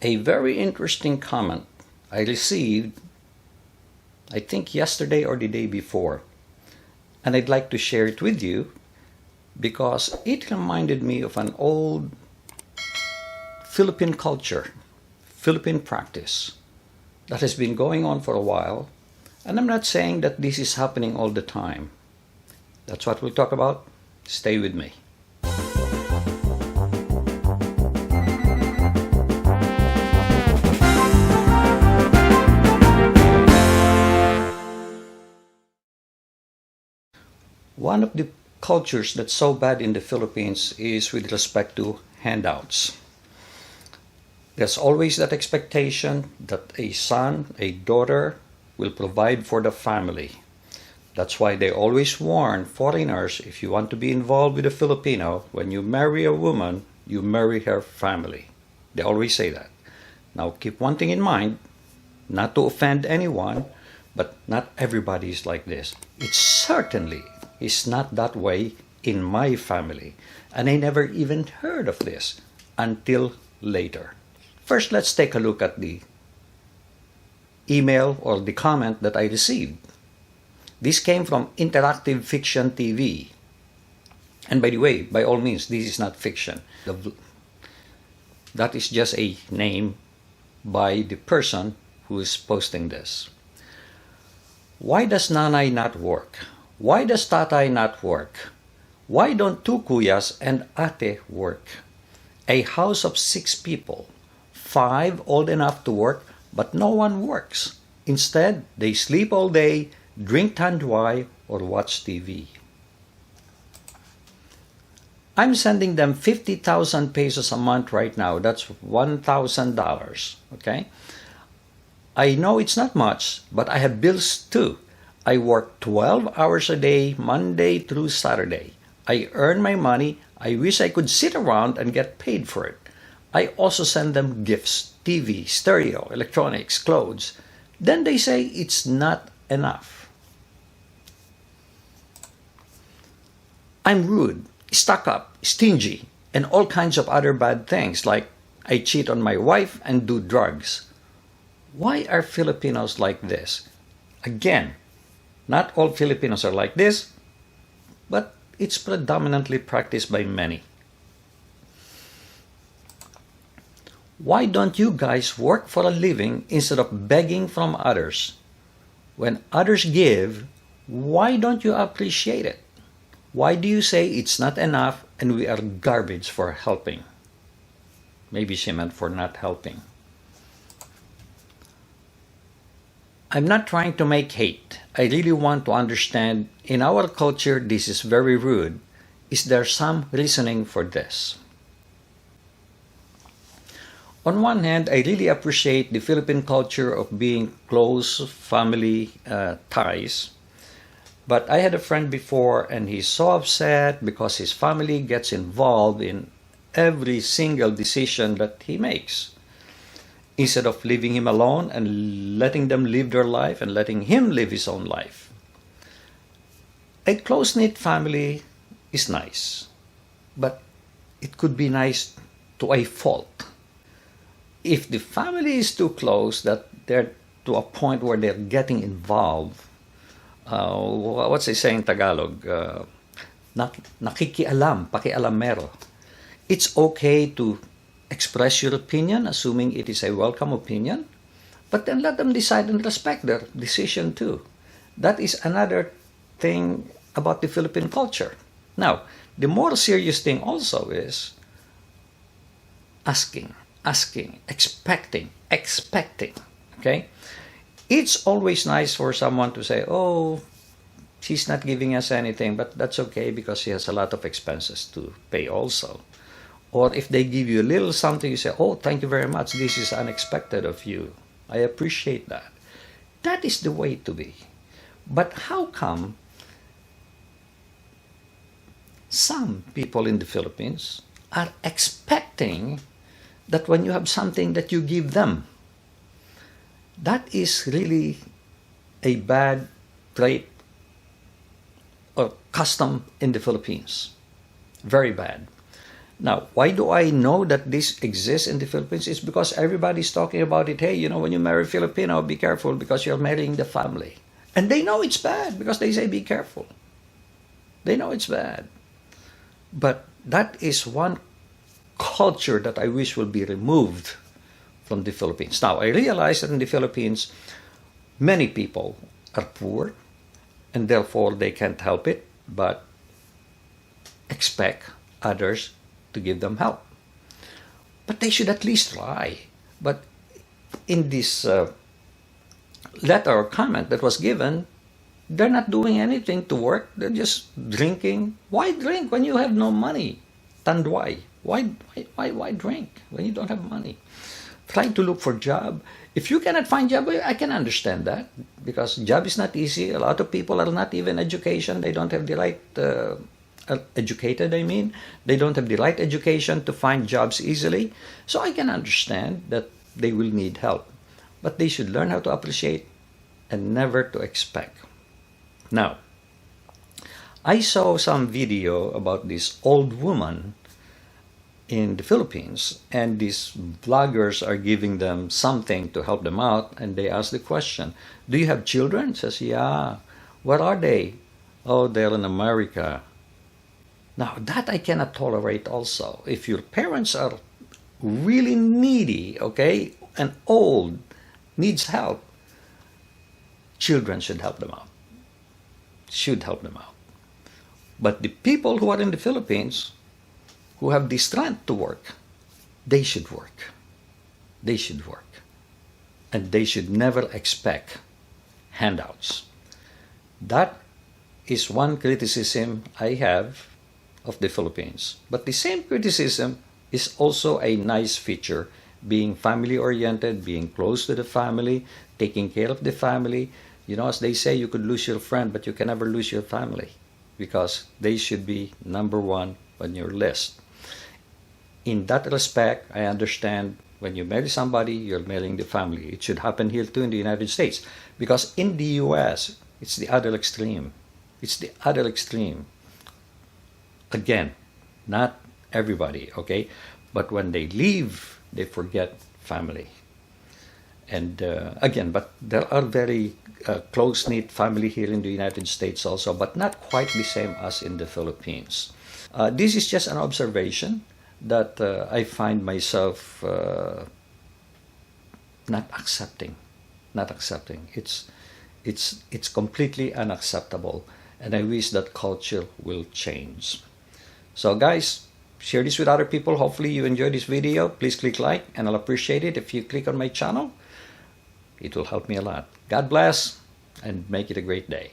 A very interesting comment I received, I think yesterday or the day before, and I'd like to share it with you because it reminded me of an old Philippine culture, Philippine practice that has been going on for a while, and I'm not saying that this is happening all the time. That's what we'll talk about. Stay with me. One of the cultures that's so bad in the Philippines is with respect to handouts. There's always that expectation that a son, a daughter will provide for the family. That's why they always warn foreigners, if you want to be involved with a Filipino, when you marry a woman, you marry her family. They always say that. Now keep one thing in mind, not to offend anyone, but not everybody is like this. It certainly is not that way in my family, and I never even heard of this until later. First, let's take a look at the email or the comment that I received. This came from Interactive Fiction TV. And by the way, by all means, this is not fiction. That is just a name by the person who is posting this. Why does nanay not work? Why does tatay not work? Why don't two kuyas and ate work? A house of 6 people, 5 old enough to work, but no one works. Instead, they sleep all day, drink tanduay, or watch TV. I'm sending them 50,000 pesos a month right now. That's $1,000, okay? I know it's not much, but I have bills too. I work 12 hours a day, Monday through Saturday. I earn my money. I wish I could sit around and get paid for it. I also send them gifts, TV, stereo, electronics, clothes. Then they say it's not enough. I'm rude, stuck up, stingy, and all kinds of other bad things like I cheat on my wife and do drugs. Why are Filipinos like this? Again, not all Filipinos are like this, but it's predominantly practiced by many. Why don't you guys work for a living instead of begging from others? When others give, why don't you appreciate it? Why do you say it's not enough and we are garbage for helping? Maybe she meant for not helping. I'm not trying to make hate. I really want to understand, in our culture, this is very rude. Is there some reasoning for this? On one hand, I really appreciate the Philippine culture of being close family ties. But I had a friend before and he's so upset because his family gets involved in every single decision that he makes. Instead of leaving him alone and letting them live their life and letting him live his own life. A close-knit family is nice, but it could be nice to a fault. If the family is too close that they're to a point where they're getting involved, what's they say in Tagalog? Nakikialam, pakialamero. It's okay to express your opinion, assuming it is a welcome opinion, but then let them decide and respect their decision too. That is another thing about the Philippine culture. Now, the more serious thing also is asking, expecting, okay? It's always nice for someone to say, oh, she's not giving us anything, but that's okay because she has a lot of expenses to pay also. Or if they give you a little something, you say, oh, thank you very much. This is unexpected of you. I appreciate that. That is the way to be. But how come some people in the Philippines are expecting that when you have something that you give them? That is really a bad trait or custom in the Philippines. Very bad. Now, why do I know that this exists in the Philippines? It's because everybody's talking about it. Hey, when you marry Filipino, be careful because you're marrying the family. And they know it's bad because they say be careful. They know it's bad. But that is one culture that I wish will be removed from the Philippines. Now, I realize that in the Philippines, many people are poor and therefore they can't help it but expect others to give them help. But they should at least try. But in this letter or comment that was given, they're not doing anything to work. They're just drinking. Why drink when you have no money? Tanduay. Why drink when you don't have money? Trying to look for job. If you cannot find job, I can understand that because job is not easy. A lot of people are not even education. They don't have the right educated. I mean, they don't have the right education to find jobs easily. So I can understand that they will need help, but they should learn how to appreciate and never to expect. Now, I saw some video about this old woman in the Philippines, and these bloggers are giving them something to help them out, and they ask the question, do you have children? Says, yeah. Where are they? Oh, they're in America. Now, that I cannot tolerate also. If your parents are really needy, okay, and old, needs help, children should help them out. Should help them out. But the people who are in the Philippines, who have the strength to work, they should work. They should work. And they should never expect handouts. That is one criticism I have of the Philippines. But the same criticism is also a nice feature, being family-oriented, being close to the family, taking care of the family. As they say, you could lose your friend, but you can never lose your family because they should be number one on your list. In that respect, I understand when you marry somebody, you're marrying the family. It should happen here too in the United States because in the US, it's the other extreme. It's the other extreme. Again, not everybody, okay? But when they leave, they forget family. And again, but there are very close-knit family here in the United States also, but not quite the same as in the Philippines. This is just an observation that I find myself not accepting. Not accepting. It's completely unacceptable, and I wish that culture will change. So guys, share this with other people. Hopefully you enjoyed this video. Please click like, and I'll appreciate it if you click on my channel. It will help me a lot. God bless, and make it a great day.